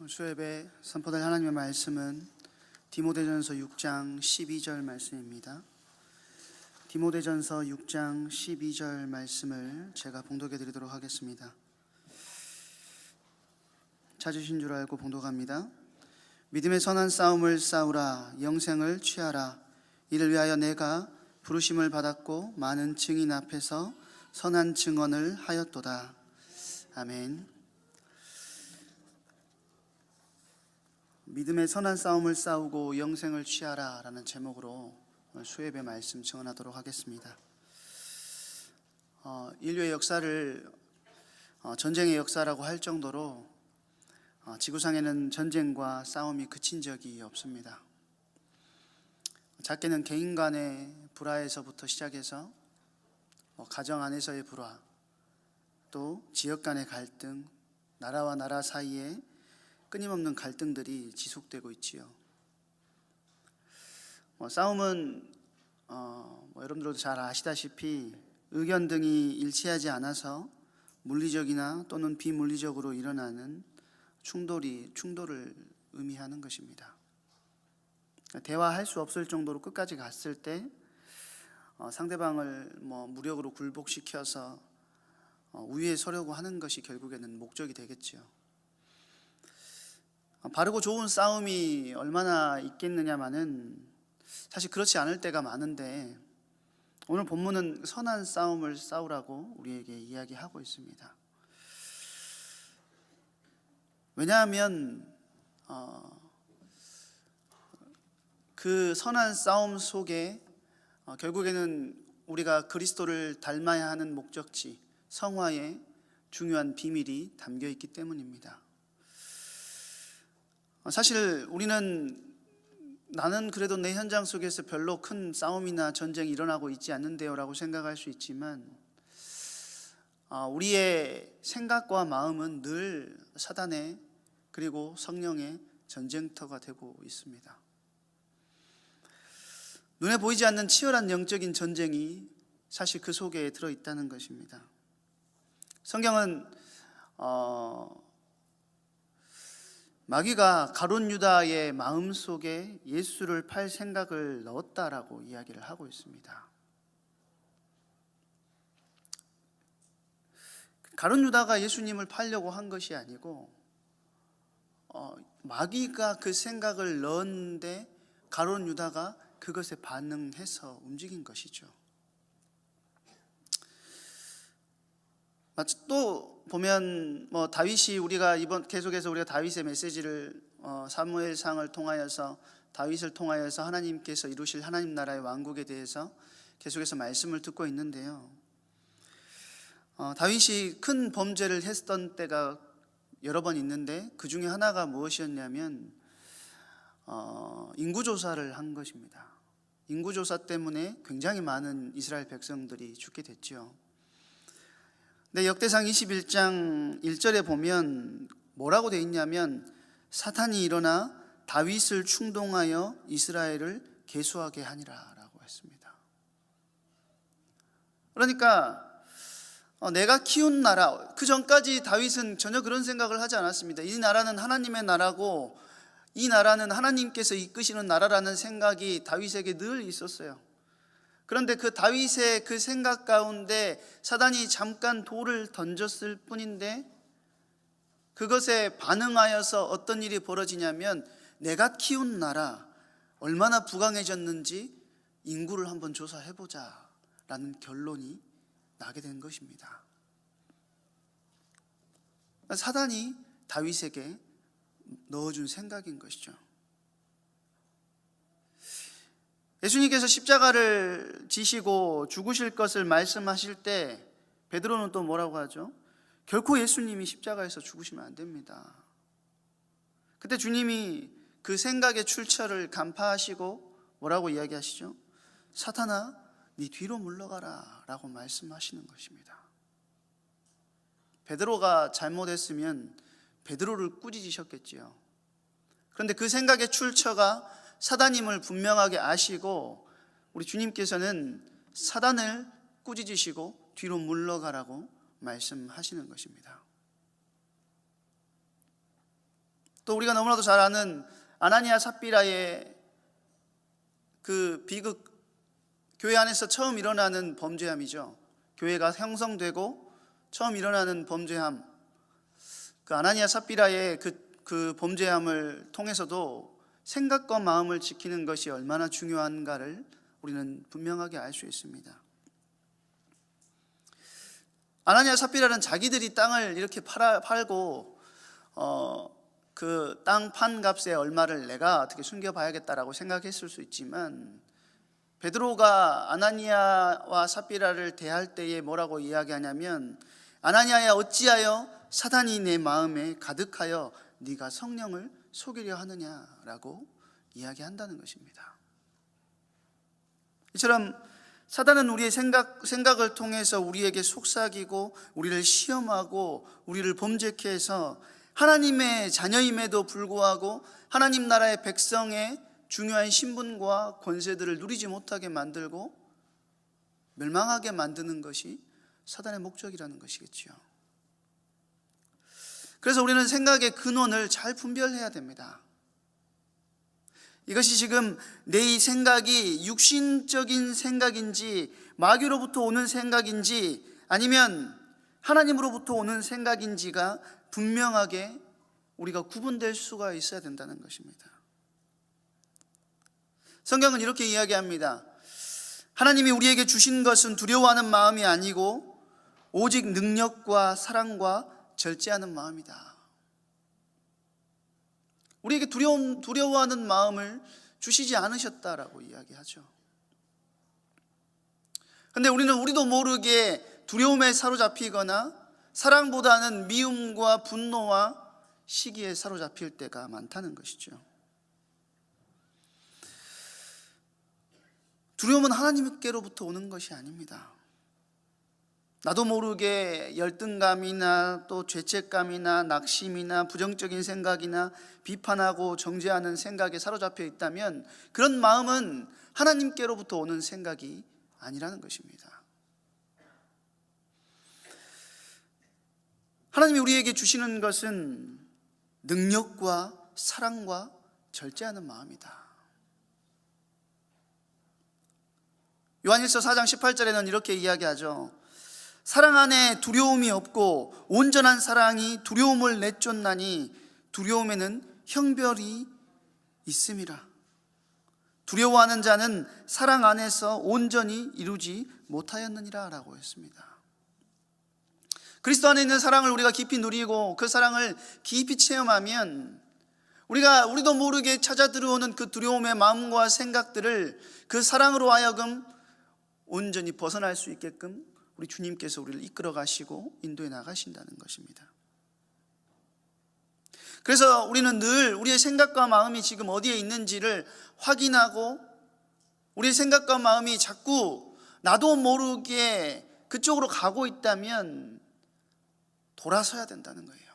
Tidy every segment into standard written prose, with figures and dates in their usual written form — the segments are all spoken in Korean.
수요예배 선포될 하나님의 말씀은 디모데전서 6장 12절 말씀입니다. 디모데전서 6장 12절 말씀을 제가 봉독해 드리도록 하겠습니다. 찾으신 줄 알고 봉독합니다. 믿음의 선한 싸움을 싸우라. 영생을 취하라. 이를 위하여 내가 부르심을 받았고 많은 증인 앞에서 선한 증언을 하였도다. 아멘. 믿음의 선한 싸움을 싸우고 영생을 취하라 라는 제목으로 수요예배 말씀 증언하도록 하겠습니다. 인류의 역사를 전쟁의 역사라고 할 정도로 지구상에는 전쟁과 싸움이 그친 적이 없습니다. 작게는 개인 간의 불화에서부터 시작해서 가정 안에서의 불화, 또 지역 간의 갈등, 나라와 나라 사이에 끊임없는 갈등들이 지속되고 있지요. 싸움은 여러분들도 잘 아시다시피 의견 등이 일치하지 않아서 물리적이나 또는 비물리적으로 일어나는 충돌을 의미하는 것입니다. 대화할 수 없을 정도로 끝까지 갔을 때 상대방을 무력으로 굴복시켜서 우위에 서려고 하는 것이 결국에는 목적이 되겠지요. 바르고 좋은 싸움이 얼마나 있겠느냐마는 사실 그렇지 않을 때가 많은데, 오늘 본문은 선한 싸움을 싸우라고 우리에게 이야기하고 있습니다. 왜냐하면 그 선한 싸움 속에 결국에는 우리가 그리스도를 닮아야 하는 목적지, 성화의 중요한 비밀이 담겨 있기 때문입니다. 사실 나는 그래도 내 현장 속에서 별로 큰 싸움이나 전쟁이 일어나고 있지 않는데요 라고 생각할 수 있지만, 우리의 생각과 마음은 늘 사단의 그리고 성령의 전쟁터가 되고 있습니다. 눈에 보이지 않는 치열한 영적인 전쟁이 사실 그 속에 들어있다는 것입니다. 성경은 마귀가 가룟 유다의 마음속에 예수를 팔 생각을 넣었다라고 이야기를 하고 있습니다. 가룟 유다가 예수님을 팔려고 한 것이 아니고 마귀가 그 생각을 넣었는데 가룟 유다가 그것에 반응해서 움직인 것이죠. 또 보면 다윗이 우리가 계속해서 우리가 다윗의 메시지를 사무엘상을 통하여서 다윗을 통하여서 하나님께서 이루실 하나님 나라의 왕국에 대해서 계속해서 말씀을 듣고 있는데요. 다윗이 큰 범죄를 했던 때가 여러 번 있는데 그 중에 하나가 무엇이었냐면 인구조사를 한 것입니다. 인구조사 때문에 굉장히 많은 이스라엘 백성들이 죽게 됐죠. 근데 역대상 21장 1절에 보면 뭐라고 되어 있냐면, 사탄이 일어나 다윗을 충동하여 이스라엘을 계수하게 하니라 라고 했습니다. 그러니까 내가 키운 나라, 그 전까지 다윗은 전혀 그런 생각을 하지 않았습니다. 이 나라는 하나님의 나라고 이 나라는 하나님께서 이끄시는 나라라는 생각이 다윗에게 늘 있었어요. 그런데 그 다윗의 그 생각 가운데 사단이 잠깐 돌을 던졌을 뿐인데, 그것에 반응하여서 어떤 일이 벌어지냐면, 내가 키운 나라 얼마나 부강해졌는지 인구를 한번 조사해보자 라는 결론이 나게 된 것입니다. 사단이 다윗에게 넣어준 생각인 것이죠. 예수님께서 십자가를 지시고 죽으실 것을 말씀하실 때 베드로는 또 뭐라고 하죠? 결코 예수님이 십자가에서 죽으시면 안 됩니다. 그때 주님이 그 생각의 출처를 간파하시고 뭐라고 이야기하시죠? 사탄아, 네 뒤로 물러가라 라고 말씀하시는 것입니다. 베드로가 잘못했으면 베드로를 꾸짖으셨겠지요. 그런데 그 생각의 출처가 사단임을 분명하게 아시고 우리 주님께서는 사단을 꾸짖으시고 뒤로 물러가라고 말씀하시는 것입니다. 또 우리가 너무나도 잘 아는 아나니아 삽비라의 그 비극, 교회 안에서 처음 일어나는 범죄함이죠. 교회가 형성되고 처음 일어나는 범죄함, 그 아나니아 삽비라의 그 범죄함을 통해서도 생각과 마음을 지키는 것이 얼마나 중요한가를 우리는 분명하게 알 수 있습니다. 아나니아 삽비라는 자기들이 땅을 이렇게 팔고 그 땅 판 값의 얼마를 내가 어떻게 숨겨봐야겠다라고 생각했을 수 있지만, 베드로가 아나니아와 삽비라를 대할 때에 뭐라고 이야기하냐면, 아나니아야 어찌하여 사단이 내 마음에 가득하여 네가 성령을 속이려 하느냐라고 이야기한다는 것입니다. 이처럼 사단은 우리의 생각을 통해서 우리에게 속삭이고 우리를 시험하고 우리를 범죄케 해서 하나님의 자녀임에도 불구하고 하나님 나라의 백성의 중요한 신분과 권세들을 누리지 못하게 만들고 멸망하게 만드는 것이 사단의 목적이라는 것이겠지요. 그래서 우리는 생각의 근원을 잘 분별해야 됩니다. 이것이 지금 내 생각이 육신적인 생각인지 마귀로부터 오는 생각인지 아니면 하나님으로부터 오는 생각인지가 분명하게 우리가 구분될 수가 있어야 된다는 것입니다. 성경은 이렇게 이야기합니다. 하나님이 우리에게 주신 것은 두려워하는 마음이 아니고 오직 능력과 사랑과 절제하는 마음이다. 우리에게 두려워하는 마음을 주시지 않으셨다라고 이야기하죠. 그런데 우리도 모르게 두려움에 사로잡히거나 사랑보다는 미움과 분노와 시기에 사로잡힐 때가 많다는 것이죠. 두려움은 하나님께로부터 오는 것이 아닙니다. 나도 모르게 열등감이나 또 죄책감이나 낙심이나 부정적인 생각이나 비판하고 정죄하는 생각에 사로잡혀 있다면 그런 마음은 하나님께로부터 오는 생각이 아니라는 것입니다. 하나님이 우리에게 주시는 것은 능력과 사랑과 절제하는 마음이다. 요한일서 4장 18절에는 이렇게 이야기하죠. 사랑 안에 두려움이 없고 온전한 사랑이 두려움을 내쫓나니 두려움에는 형별이 있음이라. 두려워하는 자는 사랑 안에서 온전히 이루지 못하였느니라 라고 했습니다. 그리스도 안에 있는 사랑을 우리가 깊이 누리고 그 사랑을 깊이 체험하면 우리도 모르게 찾아 들어오는 그 두려움의 마음과 생각들을 그 사랑으로 하여금 온전히 벗어날 수 있게끔 우리 주님께서 우리를 이끌어 가시고 인도해 나가신다는 것입니다. 그래서 우리는 늘 우리의 생각과 마음이 지금 어디에 있는지를 확인하고 우리의 생각과 마음이 자꾸 나도 모르게 그쪽으로 가고 있다면 돌아서야 된다는 거예요.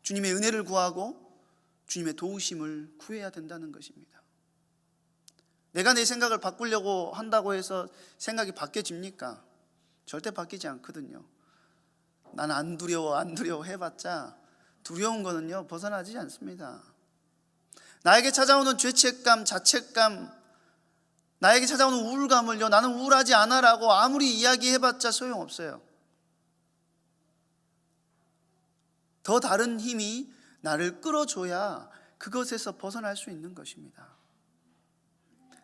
주님의 은혜를 구하고 주님의 도우심을 구해야 된다는 것입니다. 내가 내 생각을 바꾸려고 한다고 해서 생각이 바뀌어집니까? 절대 바뀌지 않거든요. 난 안 두려워 해봤자 두려운 거는요 벗어나지 않습니다. 나에게 찾아오는 죄책감, 자책감, 나에게 찾아오는 우울감을요 나는 우울하지 않아라고 아무리 이야기해봤자 소용없어요. 더 다른 힘이 나를 끌어줘야 그것에서 벗어날 수 있는 것입니다.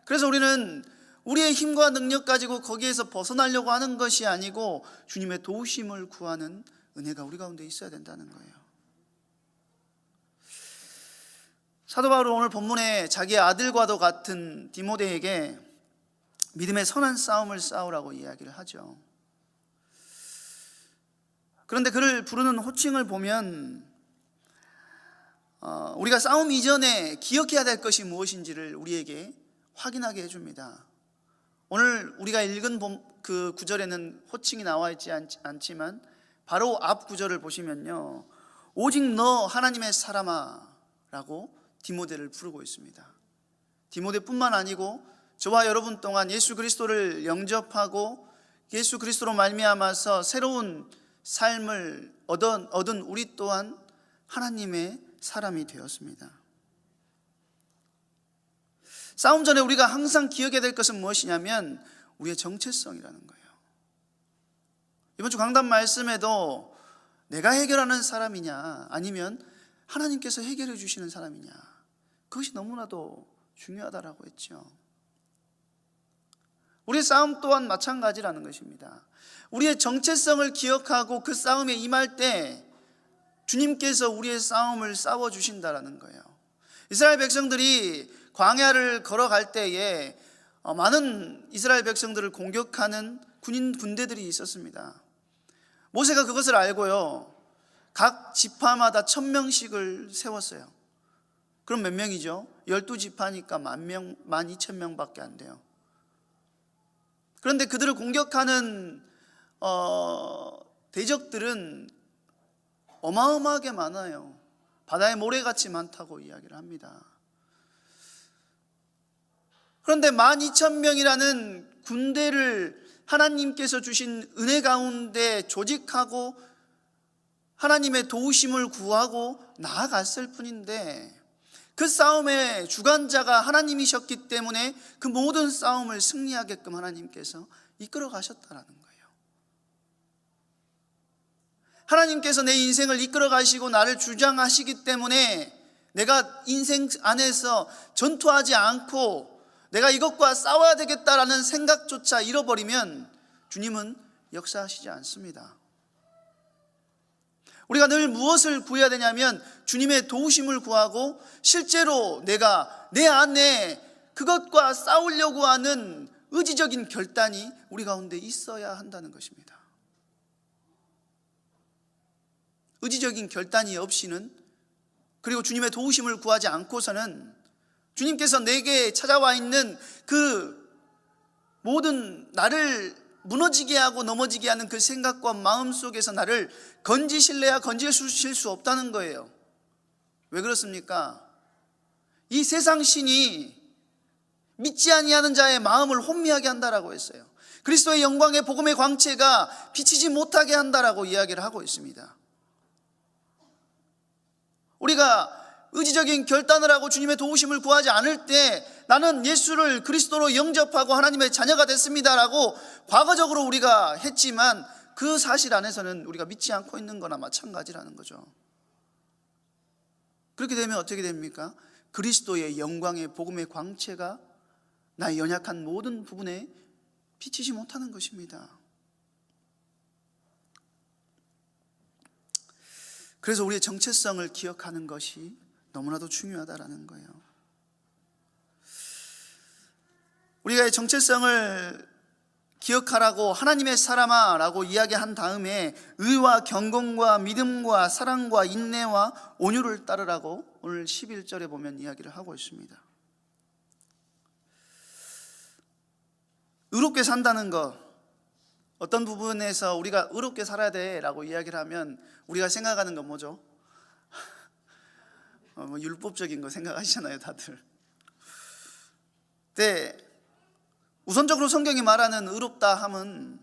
그래서 우리는 우리의 힘과 능력 가지고 거기에서 벗어나려고 하는 것이 아니고 주님의 도우심을 구하는 은혜가 우리 가운데 있어야 된다는 거예요. 사도 바울은 오늘 본문에 자기의 아들과도 같은 디모데에게 믿음의 선한 싸움을 싸우라고 이야기를 하죠. 그런데 그를 부르는 호칭을 보면 우리가 싸움 이전에 기억해야 될 것이 무엇인지를 우리에게 확인하게 해줍니다. 오늘 우리가 읽은 그 구절에는 호칭이 나와 있지 않지만 바로 앞 구절을 보시면요 오직 너 하나님의 사람아 라고 디모데를 부르고 있습니다. 디모데뿐만 아니고 저와 여러분 동안 예수 그리스도를 영접하고 예수 그리스도로 말미암아서 새로운 삶을 얻은 우리 또한 하나님의 사람이 되었습니다. 싸움 전에 우리가 항상 기억해야 될 것은 무엇이냐면 우리의 정체성이라는 거예요. 이번 주 강단 말씀에도 내가 해결하는 사람이냐 아니면 하나님께서 해결해 주시는 사람이냐, 그것이 너무나도 중요하다라고 했죠. 우리의 싸움 또한 마찬가지라는 것입니다. 우리의 정체성을 기억하고 그 싸움에 임할 때 주님께서 우리의 싸움을 싸워주신다라는 거예요. 이스라엘 백성들이 광야를 걸어갈 때에 많은 이스라엘 백성들을 공격하는 군대들이 있었습니다. 모세가 그것을 알고요, 각 지파마다 1000명씩을 세웠어요. 그럼 몇 명이죠? 12지파니까 10,000명, 12,000명밖에 안 돼요. 그런데 그들을 공격하는 대적들은 어마어마하게 많아요. 바다의 모래같이 많다고 이야기를 합니다. 그런데 12,000명이라는 군대를 하나님께서 주신 은혜 가운데 조직하고 하나님의 도우심을 구하고 나아갔을 뿐인데, 그 싸움의 주관자가 하나님이셨기 때문에 그 모든 싸움을 승리하게끔 하나님께서 이끌어 가셨다는 거예요. 하나님께서 내 인생을 이끌어 가시고 나를 주장하시기 때문에 내가 인생 안에서 전투하지 않고 내가 이것과 싸워야 되겠다라는 생각조차 잃어버리면 주님은 역사하시지 않습니다. 우리가 늘 무엇을 구해야 되냐면 주님의 도우심을 구하고 실제로 내가 내 안에 그것과 싸우려고 하는 의지적인 결단이 우리 가운데 있어야 한다는 것입니다. 의지적인 결단이 없이는, 그리고 주님의 도우심을 구하지 않고서는 주님께서 내게 찾아와 있는 그 모든 나를 무너지게 하고 넘어지게 하는 그 생각과 마음 속에서 나를 건지실래야 건지실 수 없다는 거예요. 왜 그렇습니까? 이 세상 신이 믿지 아니하는 자의 마음을 혼미하게 한다라고 했어요. 그리스도의 영광의 복음의 광채가 비치지 못하게 한다라고 이야기를 하고 있습니다. 우리가 의지적인 결단을 하고 주님의 도우심을 구하지 않을 때 나는 예수를 그리스도로 영접하고 하나님의 자녀가 됐습니다라고 과거적으로 우리가 했지만 그 사실 안에서는 우리가 믿지 않고 있는 거나 마찬가지라는 거죠. 그렇게 되면 어떻게 됩니까? 그리스도의 영광의 복음의 광채가 나의 연약한 모든 부분에 비치지 못하는 것입니다. 그래서 우리의 정체성을 기억하는 것이 너무나도 중요하다라는 거예요. 우리가 정체성을 기억하라고 하나님의 사람아 라고 이야기한 다음에 의와 경건과 믿음과 사랑과 인내와 온유를 따르라고 오늘 11절에 보면 이야기를 하고 있습니다. 의롭게 산다는 것, 어떤 부분에서 우리가 의롭게 살아야 돼 라고 이야기를 하면 우리가 생각하는 건 뭐죠? 율법적인 거 생각하시잖아요 다들. 네, 우선적으로 성경이 말하는 의롭다 함은,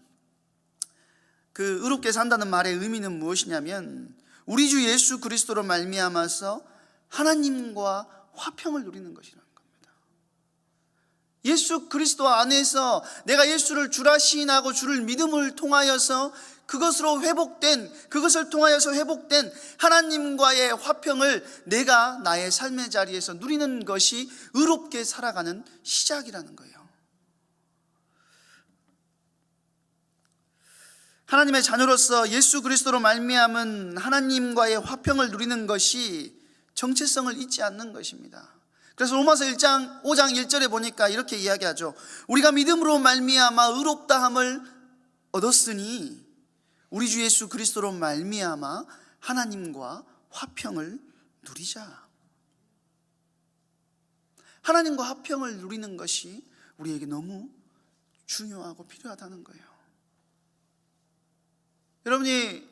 그 의롭게 산다는 말의 의미는 무엇이냐면 우리 주 예수 그리스도로 말미암아서 하나님과 화평을 누리는 것이라는 겁니다. 예수 그리스도 안에서 내가 예수를 주라 시인하고 주를 믿음을 통하여서 그것을 통하여서 회복된 하나님과의 화평을 내가 나의 삶의 자리에서 누리는 것이 의롭게 살아가는 시작이라는 거예요. 하나님의 자녀로서 예수 그리스도로 말미암은 하나님과의 화평을 누리는 것이 정체성을 잊지 않는 것입니다. 그래서 로마서 5장 1절에 보니까 이렇게 이야기하죠. 우리가 믿음으로 말미암아 의롭다함을 얻었으니 우리 주 예수 그리스도로 말미암아 하나님과 화평을 누리자. 하나님과 화평을 누리는 것이 우리에게 너무 중요하고 필요하다는 거예요. 여러분이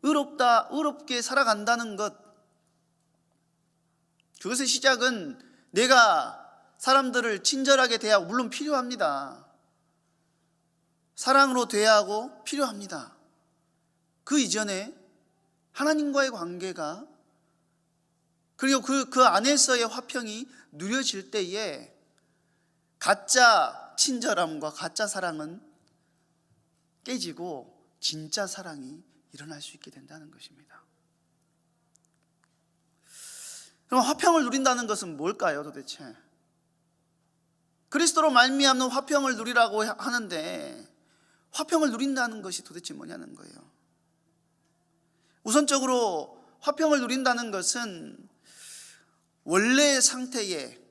의롭게 살아간다는 것, 그것의 시작은 내가 사람들을 친절하게 대하고, 물론 필요합니다. 사랑으로 대하고 필요합니다. 그 이전에 하나님과의 관계가, 그리고 그 안에서의 화평이 누려질 때에 가짜 친절함과 가짜 사랑은 깨지고 진짜 사랑이 일어날 수 있게 된다는 것입니다. 그럼 화평을 누린다는 것은 뭘까요, 도대체? 그리스도로 말미암는 화평을 누리라고 하는데 화평을 누린다는 것이 도대체 뭐냐는 거예요. 우선적으로 화평을 누린다는 것은 원래의 상태의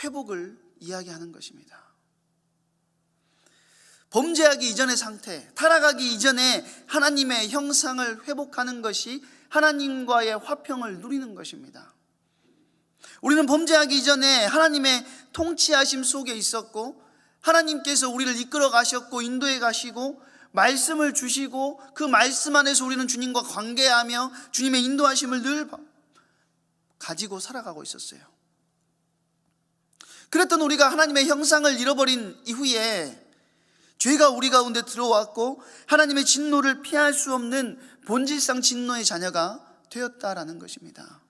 회복을 이야기하는 것입니다. 범죄하기 이전의 상태, 타락하기 이전에 하나님의 형상을 회복하는 것이 하나님과의 화평을 누리는 것입니다. 우리는 범죄하기 이전에 하나님의 통치하심 속에 있었고, 하나님께서 우리를 이끌어 가셨고 인도해 가시고 말씀을 주시고, 그 말씀 안에서 우리는 주님과 관계하며 주님의 인도하심을 늘 가지고 살아가고 있었어요. 그랬던 우리가 하나님의 형상을 잃어버린 이후에 죄가 우리 가운데 들어왔고 하나님의 진노를 피할 수 없는 본질상 진노의 자녀가 되었다라는 것입니다.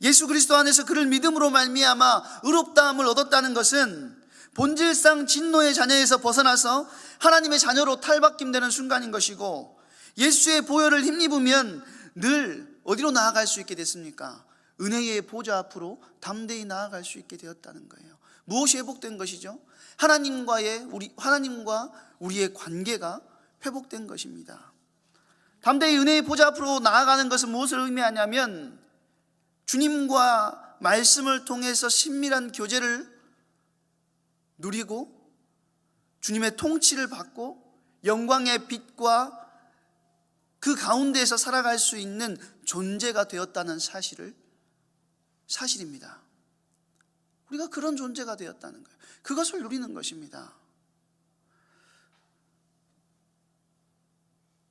예수 그리스도 안에서 그를 믿음으로 말미암아 의롭다함을 얻었다는 것은 본질상 진노의 자녀에서 벗어나서 하나님의 자녀로 탈바꿈되는 순간인 것이고, 예수의 보혈을 힘입으면 늘 어디로 나아갈 수 있게 됐습니까? 은혜의 보좌 앞으로 담대히 나아갈 수 있게 되었다는 거예요. 무엇이 회복된 것이죠? 하나님과 우리의 관계가 회복된 것입니다. 담대히 은혜의 보좌 앞으로 나아가는 것은 무엇을 의미하냐면, 주님과 말씀을 통해서 친밀한 교제를 누리고 주님의 통치를 받고 영광의 빛과 그 가운데에서 살아갈 수 있는 존재가 되었다는 사실입니다. 우리가 그런 존재가 되었다는 거예요. 그것을 누리는 것입니다.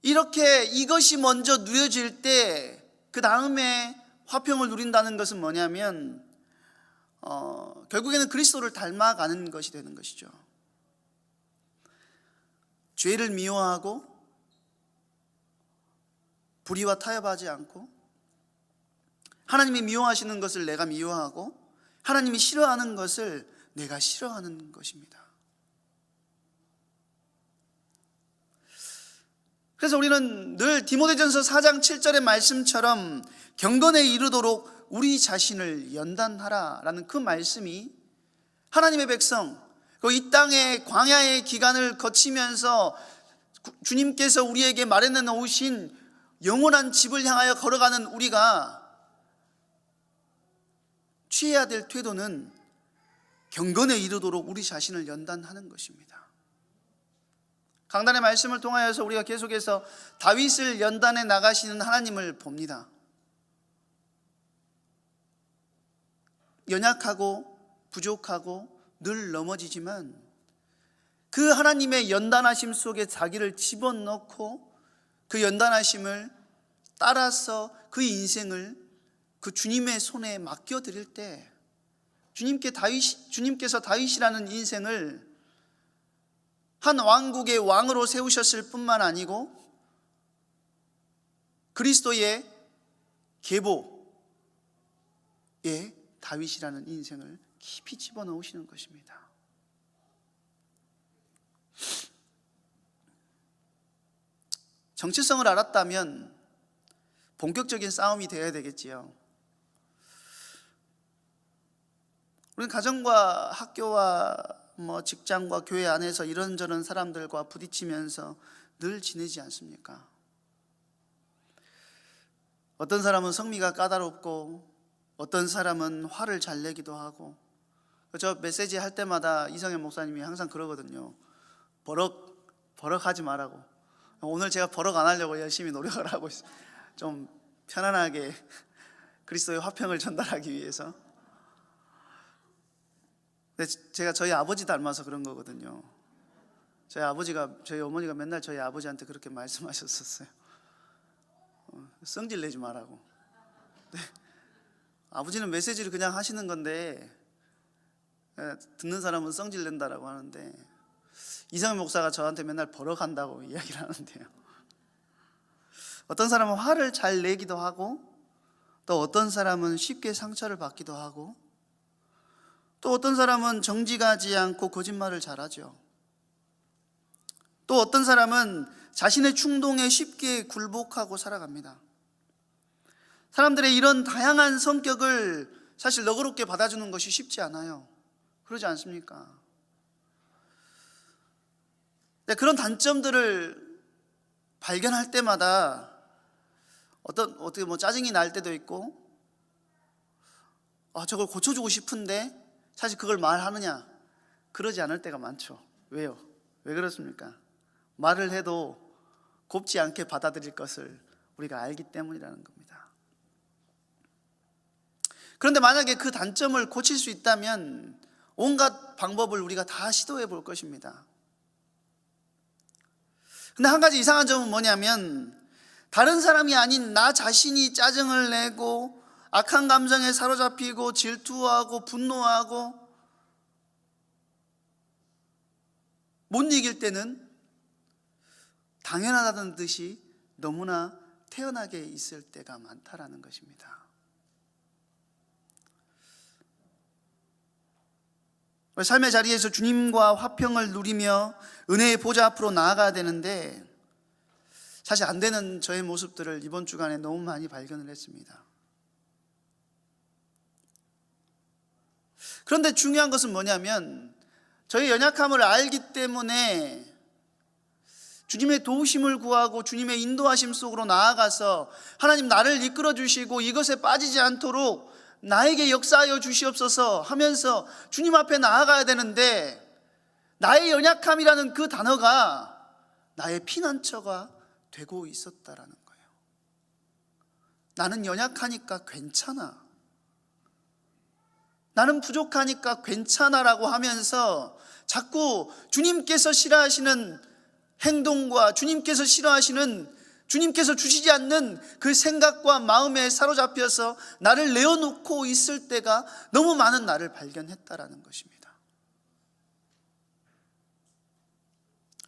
이렇게 이것이 먼저 누려질 때 그 다음에 화평을 누린다는 것은 뭐냐면 결국에는 그리스도를 닮아가는 것이 되는 것이죠. 죄를 미워하고 불의와 타협하지 않고, 하나님이 미워하시는 것을 내가 미워하고 하나님이 싫어하는 것을 내가 싫어하는 것입니다. 그래서 우리는 늘 디모데전서 4장 7절의 말씀처럼 경건에 이르도록 우리 자신을 연단하라라는 그 말씀이 하나님의 백성, 이 땅의 광야의 기간을 거치면서 주님께서 우리에게 마련해 놓으신 영원한 집을 향하여 걸어가는 우리가 취해야 될 태도는 경건에 이르도록 우리 자신을 연단하는 것입니다. 강단의 말씀을 통하여서 우리가 계속해서 다윗을 연단해 나가시는 하나님을 봅니다. 연약하고 부족하고 늘 넘어지지만 그 하나님의 연단하심 속에 자기를 집어넣고 그 연단하심을 따라서 그 인생을 그 주님의 손에 맡겨드릴 때 주님께서 다윗이라는 인생을 한 왕국의 왕으로 세우셨을 뿐만 아니고 그리스도의 계보에 다윗이라는 인생을 깊이 집어넣으시는 것입니다. 정체성을 알았다면 본격적인 싸움이 되어야 되겠지요. 우리는 가정과 학교와 직장과 교회 안에서 이런저런 사람들과 부딪히면서 늘 지내지 않습니까? 어떤 사람은 성미가 까다롭고 어떤 사람은 화를 잘 내기도 하고, 저 메시지 할 때마다 이성현 목사님이 항상 그러거든요. 버럭하지 말라고. 오늘 제가 버럭 안 하려고 열심히 노력을 하고 있어요. 좀 편안하게 그리스도의 화평을 전달하기 위해서. 근데 제가 저희 아버지 닮아서 그런 거거든요. 저희 어머니가 맨날 저희 아버지한테 그렇게 말씀하셨었어요. 성질 내지 말라고. 아버지는 메시지를 그냥 하시는 건데 듣는 사람은 성질 낸다라고 하는데, 이상현 목사가 저한테 맨날 버럭한다고 이야기를 하는데요. 어떤 사람은 화를 잘 내기도 하고, 또 어떤 사람은 쉽게 상처를 받기도 하고, 또 어떤 사람은 정직하지 않고 거짓말을 잘하죠. 또 어떤 사람은 자신의 충동에 쉽게 굴복하고 살아갑니다. 사람들의 이런 다양한 성격을 사실 너그럽게 받아주는 것이 쉽지 않아요. 그러지 않습니까? 그런 단점들을 발견할 때마다 어떻게 짜증이 날 때도 있고, 저걸 고쳐주고 싶은데 사실 그걸 말하느냐, 그러지 않을 때가 많죠. 왜요? 왜 그렇습니까? 말을 해도 곱지 않게 받아들일 것을 우리가 알기 때문이라는 겁니다. 그런데 만약에 그 단점을 고칠 수 있다면 온갖 방법을 우리가 다 시도해 볼 것입니다. 근데 한 가지 이상한 점은 뭐냐면, 다른 사람이 아닌 나 자신이 짜증을 내고 악한 감정에 사로잡히고 질투하고 분노하고 못 이길 때는 당연하다는 듯이 너무나 태연하게 있을 때가 많다라는 것입니다. 삶의 자리에서 주님과 화평을 누리며 은혜의 보좌 앞으로 나아가야 되는데, 사실 안 되는 저의 모습들을 이번 주간에 너무 많이 발견을 했습니다. 그런데 중요한 것은 뭐냐면, 저의 연약함을 알기 때문에 주님의 도우심을 구하고 주님의 인도하심 속으로 나아가서 하나님 나를 이끌어 주시고 이것에 빠지지 않도록 나에게 역사하여 주시옵소서 하면서 주님 앞에 나아가야 되는데, 나의 연약함이라는 그 단어가 나의 피난처가 되고 있었다라는 거예요. 나는 연약하니까 괜찮아, 나는 부족하니까 괜찮아라고 하면서 자꾸 주님께서 싫어하시는 행동과 주님께서 싫어하시는, 주님께서 주시지 않는 그 생각과 마음에 사로잡혀서 나를 내어놓고 있을 때가 너무 많은 나를 발견했다라는 것입니다.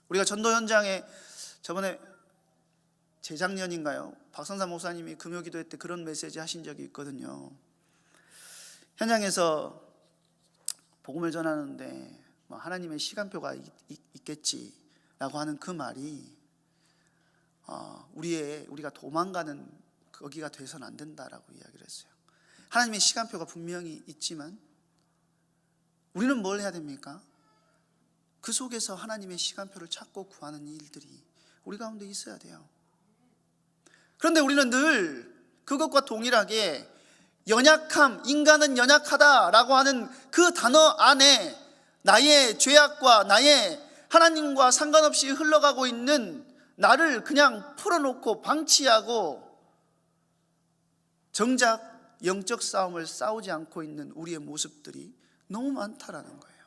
우리가 전도 현장에 저번에 재작년인가요? 박선사 목사님이 금요기도회 때 그런 메시지 하신 적이 있거든요. 현장에서 복음을 전하는데 하나님의 시간표가 있겠지라고 하는 그 말이 우리가 도망가는 거기가 돼서는 안 된다라고 이야기를 했어요. 하나님의 시간표가 분명히 있지만 우리는 뭘 해야 됩니까? 그 속에서 하나님의 시간표를 찾고 구하는 일들이 우리 가운데 있어야 돼요. 그런데 우리는 늘 그것과 동일하게 연약함, 인간은 연약하다라고 하는 그 단어 안에 나의 죄악과 나의 하나님과 상관없이 흘러가고 있는 나를 그냥 풀어놓고 방치하고 정작 영적 싸움을 싸우지 않고 있는 우리의 모습들이 너무 많다라는 거예요.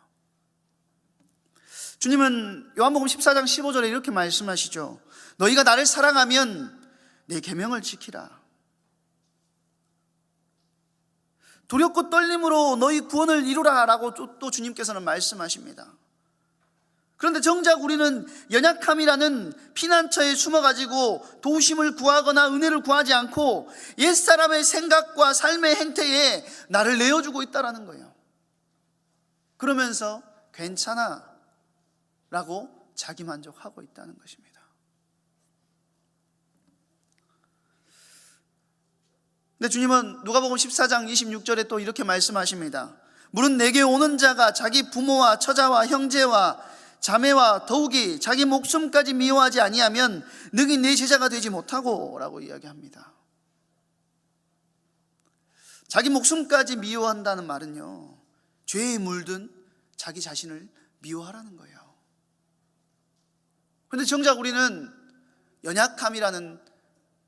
주님은 요한복음 14장 15절에 이렇게 말씀하시죠. 너희가 나를 사랑하면 내 계명을 지키라. 두렵고 떨림으로 너희 구원을 이루라 라고 또 주님께서는 말씀하십니다. 그런데 정작 우리는 연약함이라는 피난처에 숨어가지고 도우심을 구하거나 은혜를 구하지 않고 옛사람의 생각과 삶의 행태에 나를 내어주고 있다는 거예요. 그러면서 괜찮아 라고 자기만족하고 있다는 것입니다. 근데 주님은 누가복음 14장 26절에 또 이렇게 말씀하십니다. 물은 내게 오는 자가 자기 부모와 처자와 형제와 자매와 더욱이 자기 목숨까지 미워하지 아니하면 능히 내 제자가 되지 못하고 라고 이야기합니다. 자기 목숨까지 미워한다는 말은요, 죄에 물든 자기 자신을 미워하라는 거예요. 그런데 정작 우리는 연약함이라는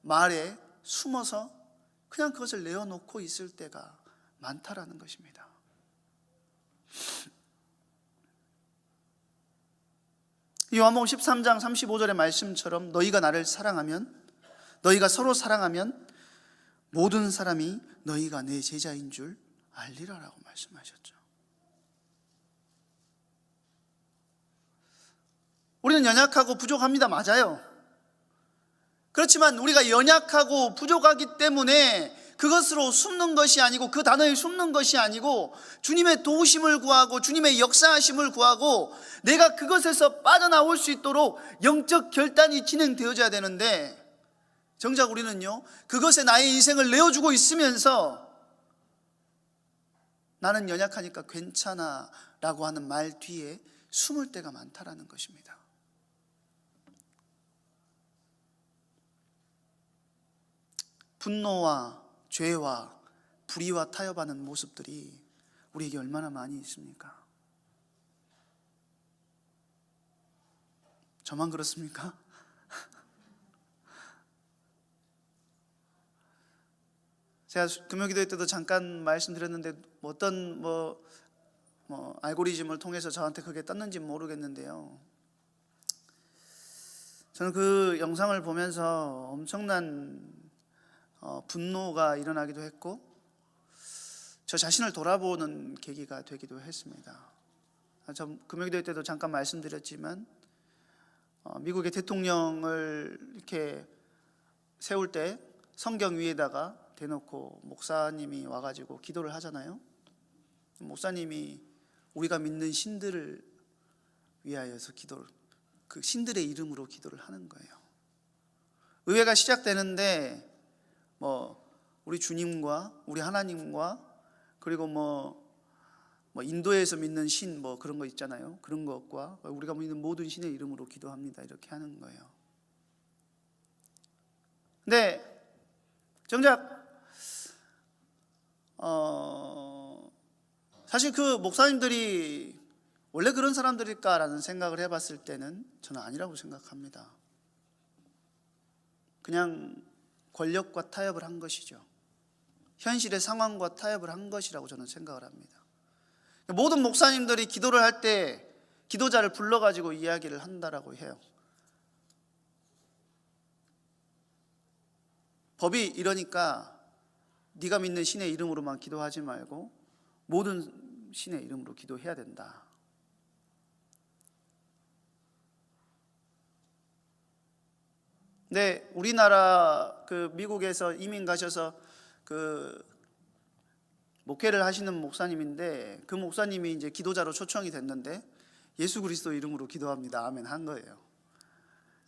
말에 숨어서 그냥 그것을 내어놓고 있을 때가 많다라는 것입니다. 요한복음 13장 35절의 말씀처럼 너희가 나를 사랑하면, 너희가 서로 사랑하면 모든 사람이 너희가 내 제자인 줄 알리라라고 말씀하셨죠. 우리는 연약하고 부족합니다. 맞아요. 그렇지만 우리가 연약하고 부족하기 때문에 그것으로 숨는 것이 아니고, 그 단어에 숨는 것이 아니고, 주님의 도우심을 구하고 주님의 역사하심을 구하고 내가 그것에서 빠져나올 수 있도록 영적 결단이 진행되어져야 되는데, 정작 우리는요, 그것에 나의 인생을 내어주고 있으면서 나는 연약하니까 괜찮아 라고 하는 말 뒤에 숨을 때가 많다라는 것입니다. 분노와 죄와 불의와 타협하는 모습들이 우리에게 얼마나 많이 있습니까? 저만 그렇습니까? 제가 금요기도회 때도 잠깐 말씀드렸는데 어떤 알고리즘을 통해서 저한테 그게 떴는지 모르겠는데요, 저는 그 영상을 보면서 엄청난 분노가 일어나기도 했고 저 자신을 돌아보는 계기가 되기도 했습니다. 저 금요기도회 때도 잠깐 말씀드렸지만 미국의 대통령을 이렇게 세울 때 성경 위에다가 대놓고 목사님이 와가지고 기도를 하잖아요. 목사님이 우리가 믿는 신들을 위하여서 기도를, 그 신들의 이름으로 기도를 하는 거예요. 의회가 시작되는데 우리 주님과 우리 하나님과 그리고 인도에서 믿는 신 그런 거 있잖아요. 그런 것과 우리가 믿는 모든 신의 이름으로 기도합니다, 이렇게 하는 거예요. 근데 정작 사실 그 목사님들이 원래 그런 사람들일까라는 생각을 해봤을 때는 저는 아니라고 생각합니다. 그냥 권력과 타협을 한 것이죠. 현실의 상황과 타협을 한 것이라고 저는 생각을 합니다. 모든 목사님들이 기도를 할 때 기도자를 불러가지고 이야기를 한다라고 해요. 법이 이러니까 네가 믿는 신의 이름으로만 기도하지 말고 모든 신의 이름으로 기도해야 된다. 네, 우리나라 미국에서 이민 가셔서 목회를 하시는 목사님인데, 그 목사님이 이제 기도자로 초청이 됐는데 예수 그리스도 이름으로 기도합니다, 아멘 한 거예요.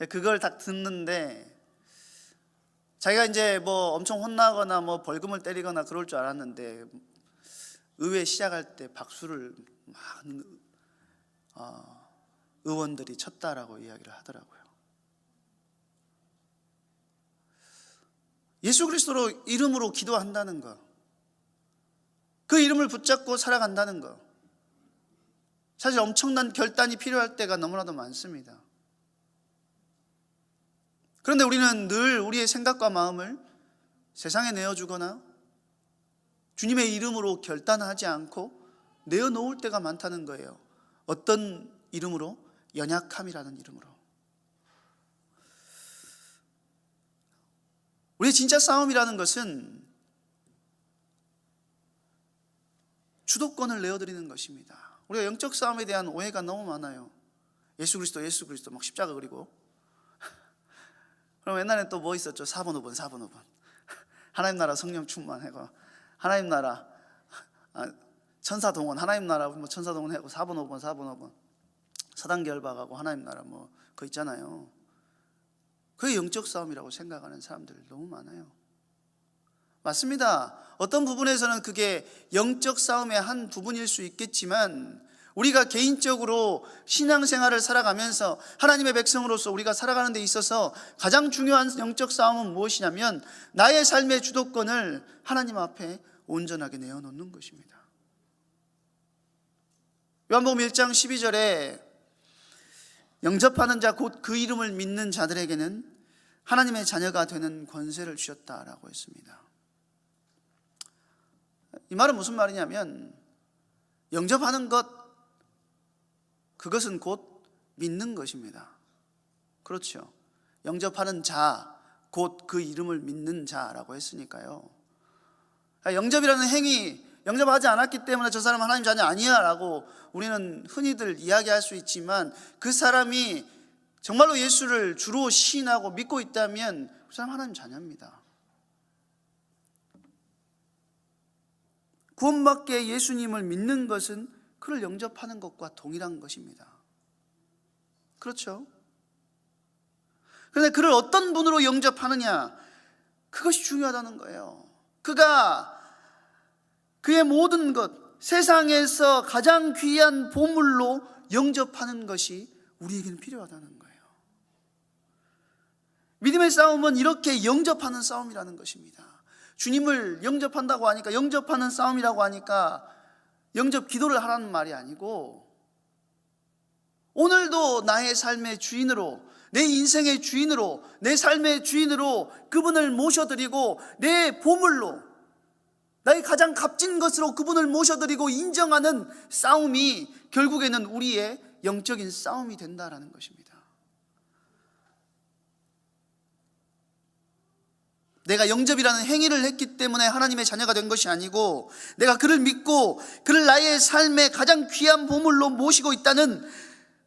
그걸 딱 듣는데 자기가 이제 엄청 혼나거나 벌금을 때리거나 그럴 줄 알았는데 의회 시작할 때 박수를 많은 의원들이 쳤다라고 이야기를 하더라고요. 예수 그리스도로 이름으로 기도한다는 것, 그 이름을 붙잡고 살아간다는 것, 사실 엄청난 결단이 필요할 때가 너무나도 많습니다. 그런데 우리는 늘 우리의 생각과 마음을 세상에 내어주거나 주님의 이름으로 결단하지 않고 내어놓을 때가 많다는 거예요. 어떤 이름으로? 연약함이라는 이름으로. 우리의 진짜 싸움이라는 것은 주도권을 내어드리는 것입니다. 우리가 영적 싸움에 대한 오해가 너무 많아요. 예수 그리스도 막 십자가 그리고 그럼 옛날에 또 있었죠? 4번 5번 하나님 나라 성령 충만하고 하나님 나라 천사 동원, 하나님 나라 천사 동원하고 4번 5번 사단 결박하고 하나님 나라 그거 있잖아요. 그게 영적 싸움이라고 생각하는 사람들 너무 많아요. 맞습니다. 어떤 부분에서는 그게 영적 싸움의 한 부분일 수 있겠지만 우리가 개인적으로 신앙생활을 살아가면서 하나님의 백성으로서 우리가 살아가는 데 있어서 가장 중요한 영적 싸움은 무엇이냐면 나의 삶의 주도권을 하나님 앞에 온전하게 내어놓는 것입니다. 요한복음 1장 12절에 영접하는 자 곧 그 이름을 믿는 자들에게는 하나님의 자녀가 되는 권세를 주셨다라고 했습니다. 이 말은 무슨 말이냐면 영접하는 것, 그것은 곧 믿는 것입니다. 그렇죠. 영접하는 자, 곧 그 이름을 믿는 자라고 했으니까요. 영접이라는 행위, 영접하지 않았기 때문에 저 사람은 하나님 자녀 아니야 라고 우리는 흔히들 이야기할 수 있지만 그 사람이 정말로 예수를 주로 시인하고 믿고 있다면 그 사람 하나님 자녀입니다. 구원받게 예수님을 믿는 것은 그를 영접하는 것과 동일한 것입니다. 그렇죠? 그런데 그를 어떤 분으로 영접하느냐, 그것이 중요하다는 거예요. 그가 그의 모든 것, 세상에서 가장 귀한 보물로 영접하는 것이 우리에게는 필요하다는 거예요. 믿음의 싸움은 이렇게 영접하는 싸움이라는 것입니다. 주님을 영접한다고 하니까, 영접하는 싸움이라고 하니까 영접 기도를 하라는 말이 아니고, 오늘도 나의 삶의 주인으로, 내 인생의 주인으로, 내 삶의 주인으로 그분을 모셔드리고, 내 보물로, 나의 가장 값진 것으로 그분을 모셔드리고 인정하는 싸움이 결국에는 우리의 영적인 싸움이 된다라는 것입니다. 내가 영접이라는 행위를 했기 때문에 하나님의 자녀가 된 것이 아니고, 내가 그를 믿고 그를 나의 삶의 가장 귀한 보물로 모시고 있다는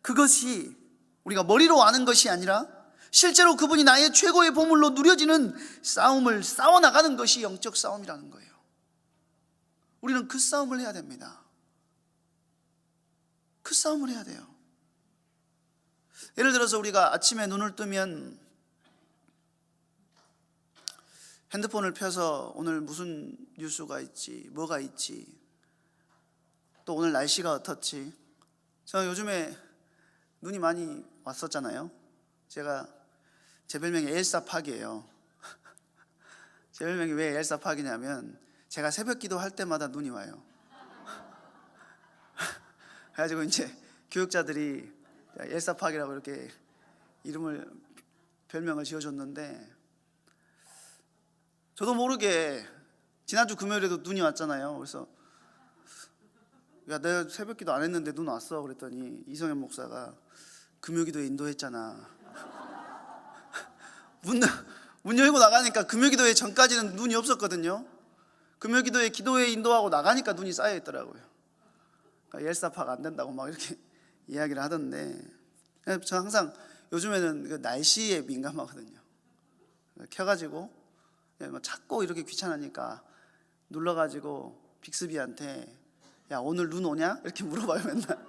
그것이 우리가 머리로 아는 것이 아니라 실제로 그분이 나의 최고의 보물로 누려지는 싸움을 싸워나가는 것이 영적 싸움이라는 거예요. 우리는 그 싸움을 해야 됩니다. 그 싸움을 해야 돼요. 예를 들어서 우리가 아침에 눈을 뜨면 핸드폰을 펴서 오늘 무슨 뉴스가 있지, 뭐가 있지, 또 오늘 날씨가 어떻지. 저 요즘에 눈이 많이 왔었잖아요. 제 별명이 엘사팍이에요. 제 별명이 왜 엘사팍이냐면 제가 새벽 기도할 때마다 눈이 와요. 그래가지고 이제 교육자들이 엘사팍이라고 이렇게 별명을 지어줬는데, 저도 모르게 지난주 금요일에도 눈이 왔잖아요. 그래서 야, 내가 새벽 기도 안 했는데 눈 왔어. 그랬더니 이성현 목사가 금요기도에 인도했잖아. 문 열고 나가니까 금요기도회 전까지는 눈이 없었거든요. 금요기도에 기도회 인도하고 나가니까 눈이 쌓여 있더라고요. 그러니까 엘사팍 안 된다고 막 이렇게 이야기를 하던데, 저 항상 요즘에는 그 날씨에 민감하거든요. 켜가지고 찾고 이렇게 귀찮으니까 눌러가지고 빅스비한테 야, 오늘 눈 오냐? 이렇게 물어봐요. 맨날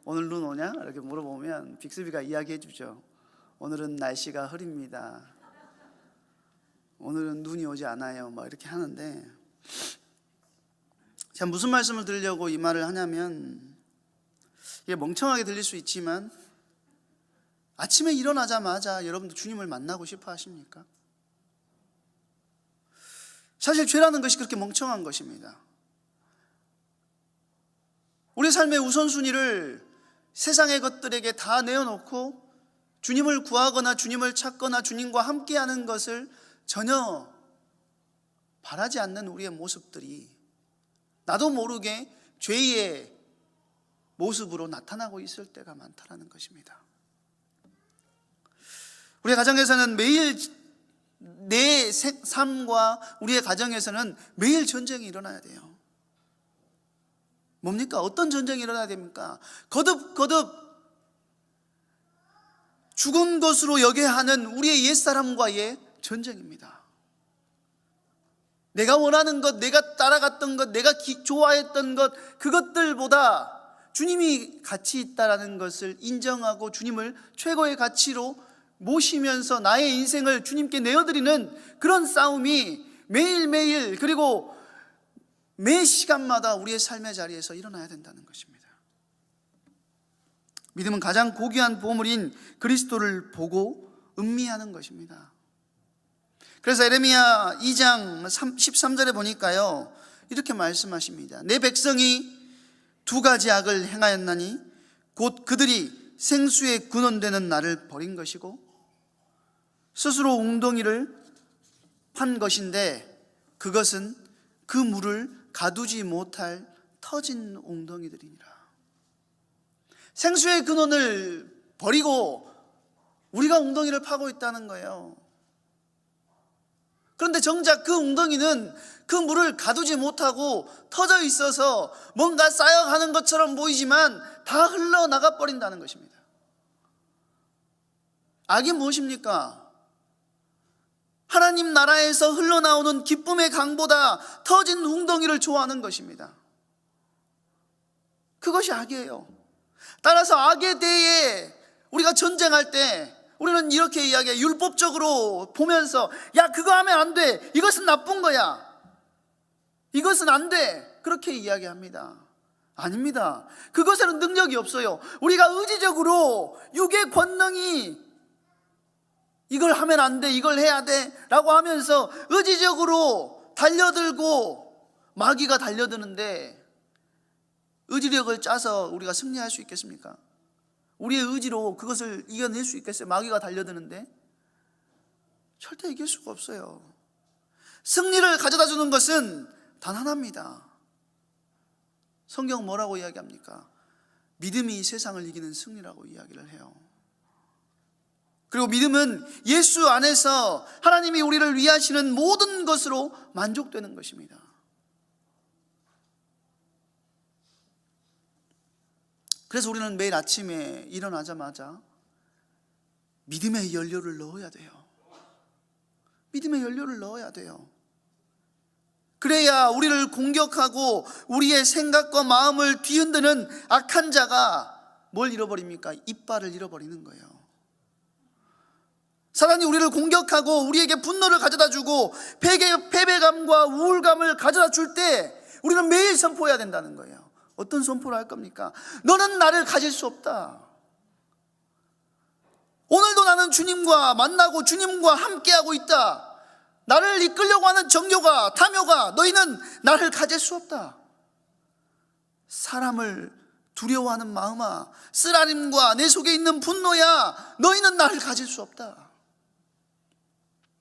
오늘 눈 오냐? 이렇게 물어보면 빅스비가 이야기해 주죠. 오늘은 날씨가 흐립니다. 오늘은 눈이 오지 않아요. 막 이렇게 하는데, 제가 무슨 말씀을 드리려고 이 말을 하냐면, 이게 멍청하게 들릴 수 있지만 아침에 일어나자마자 여러분도 주님을 만나고 싶어 하십니까? 사실 죄라는 것이 그렇게 멍청한 것입니다. 우리 삶의 우선순위를 세상의 것들에게 다 내어놓고 주님을 구하거나 주님을 찾거나 주님과 함께하는 것을 전혀 바라지 않는 우리의 모습들이 나도 모르게 죄의 모습으로 나타나고 있을 때가 많다라는 것입니다. 우리의 가정에서는 매일, 내 삶과 우리의 가정에서는 매일 전쟁이 일어나야 돼요. 뭡니까? 어떤 전쟁이 일어나야 됩니까? 거듭거듭 죽은 것으로 여겨야 하는 우리의 옛사람과의 전쟁입니다. 내가 원하는 것, 내가 따라갔던 것, 내가 좋아했던 것, 그것들보다 주님이 가치 있다라는 것을 인정하고 주님을 최고의 가치로 모시면서 나의 인생을 주님께 내어드리는 그런 싸움이 매일매일, 그리고 매 시간마다 우리의 삶의 자리에서 일어나야 된다는 것입니다. 믿음은 가장 고귀한 보물인 그리스도를 보고 음미하는 것입니다. 그래서 에레미야 2장 13절에 보니까요, 이렇게 말씀하십니다. 내 백성이 두 가지 악을 행하였나니 곧 그들이 생수의 근원되는 나를 버린 것이고 스스로 웅덩이를 판 것인데 그것은 그 물을 가두지 못할 터진 웅덩이들이니라. 생수의 근원을 버리고 우리가 웅덩이를 파고 있다는 거예요. 그런데 정작 그 웅덩이는 그 물을 가두지 못하고 터져 있어서 뭔가 쌓여가는 것처럼 보이지만 다 흘러나가 버린다는 것입니다. 악이 무엇입니까? 하나님 나라에서 흘러나오는 기쁨의 강보다 터진 웅덩이를 좋아하는 것입니다. 그것이 악이에요. 따라서 악에 대해 우리가 전쟁할 때 우리는 이렇게 이야기해요. 율법적으로 보면서 야, 그거 하면 안 돼. 이것은 나쁜 거야. 이것은 안 돼. 그렇게 이야기합니다. 아닙니다. 그것에는 능력이 없어요. 우리가 의지적으로 육의 권능이 이걸 하면 안 돼, 이걸 해야 돼 라고 하면서 의지적으로 달려들고 마귀가 달려드는데 의지력을 짜서 우리가 승리할 수 있겠습니까? 우리의 의지로 그것을 이겨낼 수 있겠어요? 마귀가 달려드는데 절대 이길 수가 없어요. 승리를 가져다 주는 것은 단 하나입니다. 성경 뭐라고 이야기합니까? 믿음이 세상을 이기는 승리라고 이야기를 해요. 그리고 믿음은 예수 안에서 하나님이 우리를 위하시는 모든 것으로 만족되는 것입니다. 그래서 우리는 매일 아침에 일어나자마자 믿음의 연료를 넣어야 돼요. 믿음의 연료를 넣어야 돼요. 그래야 우리를 공격하고 우리의 생각과 마음을 뒤흔드는 악한 자가 뭘 잃어버립니까? 이빨을 잃어버리는 거예요. 사단이 우리를 공격하고 우리에게 분노를 가져다 주고 패배감과 우울감을 가져다 줄 때 우리는 매일 선포해야 된다는 거예요. 어떤 선포를 할 겁니까? 너는 나를 가질 수 없다. 오늘도 나는 주님과 만나고 주님과 함께하고 있다. 나를 이끌려고 하는 정욕아, 탐욕아, 너희는 나를 가질 수 없다. 사람을 두려워하는 마음아, 쓰라림과 내 속에 있는 분노야, 너희는 나를 가질 수 없다.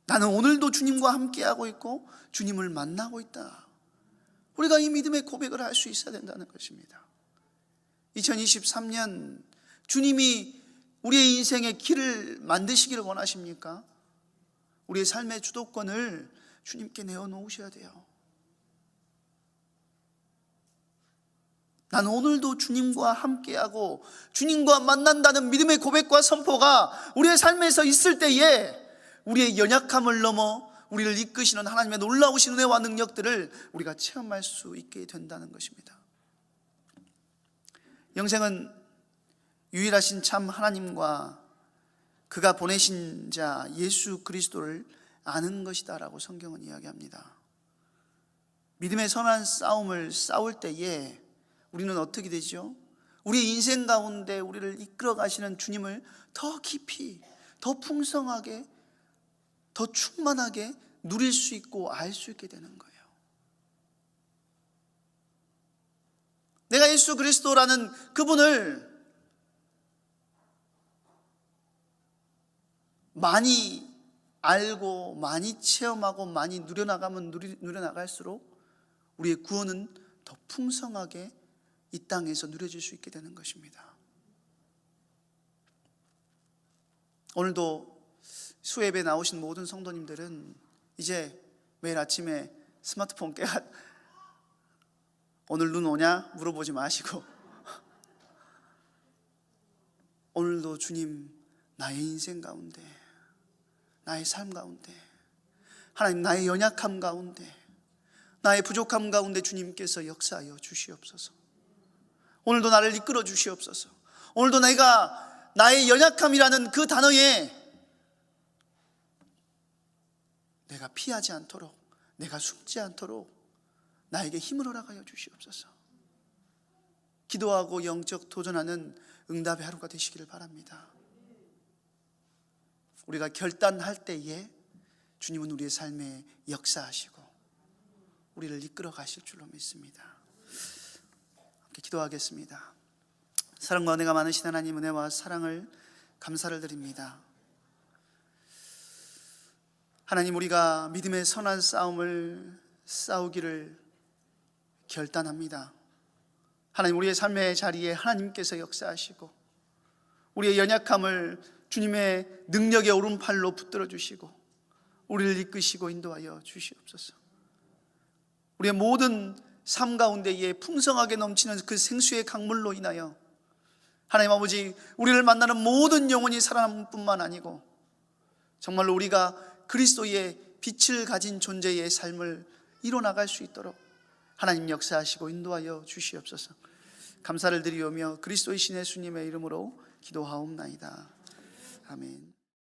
나는 오늘도 주님과 함께하고 있고 주님을 만나고 있다. 우리가 이 믿음의 고백을 할 수 있어야 된다는 것입니다. 2023년 주님이 우리의 인생의 길을 만드시기를 원하십니까? 우리의 삶의 주도권을 주님께 내어놓으셔야 돼요. 나는 오늘도 주님과 함께하고 주님과 만난다는 믿음의 고백과 선포가 우리의 삶에서 있을 때에 우리의 연약함을 넘어 우리를 이끄시는 하나님의 놀라우신 은혜와 능력들을 우리가 체험할 수 있게 된다는 것입니다. 영생은 유일하신 참 하나님과 그가 보내신 자 예수 그리스도를 아는 것이다 라고 성경은 이야기합니다. 믿음의 선한 싸움을 싸울 때에 우리는 어떻게 되죠? 우리의 인생 가운데 우리를 이끌어 가시는 주님을 더 깊이, 더 풍성하게, 더 충만하게 누릴 수 있고 알 수 있게 되는 거예요. 내가 예수 그리스도라는 그분을 많이 알고 많이 체험하고 많이 누려나가면 누려나갈수록 우리의 구원은 더 풍성하게 이 땅에서 누려질 수 있게 되는 것입니다. 오늘도 수예배에 나오신 모든 성도님들은 이제 매일 아침에 스마트폰 깨가 오늘 눈 오냐 물어보지 마시고 오늘도 주님 나의 인생 가운데, 나의 삶 가운데, 하나님 나의 연약함 가운데, 나의 부족함 가운데 주님께서 역사하여 주시옵소서. 오늘도 나를 이끌어 주시옵소서. 오늘도 내가 나의 연약함이라는 그 단어에 내가 피하지 않도록, 내가 숨지 않도록 나에게 힘을 허락하여 주시옵소서. 기도하고 영적 도전하는 응답의 하루가 되시기를 바랍니다. 우리가 결단할 때에 주님은 우리의 삶에 역사하시고 우리를 이끌어 가실 줄로 믿습니다. 함께 기도하겠습니다. 사랑과 은혜가 많으신 하나님, 은혜와 사랑을 감사를 드립니다. 하나님, 우리가 믿음의 선한 싸움을 싸우기를 결단합니다. 하나님, 우리의 삶의 자리에 하나님께서 역사하시고 우리의 연약함을 주님의 능력의 오른팔로 붙들어 주시고 우리를 이끄시고 인도하여 주시옵소서. 우리의 모든 삶 가운데에 풍성하게 넘치는 그 생수의 강물로 인하여 하나님 아버지, 우리를 만나는 모든 영혼이 살아남을 뿐만 아니고 정말로 우리가 그리스도의 빛을 가진 존재의 삶을 이뤄나갈 수 있도록 하나님 역사하시고 인도하여 주시옵소서. 감사를 드리오며 그리스도의 신의 예수님의 이름으로 기도하옵나이다. 아멘.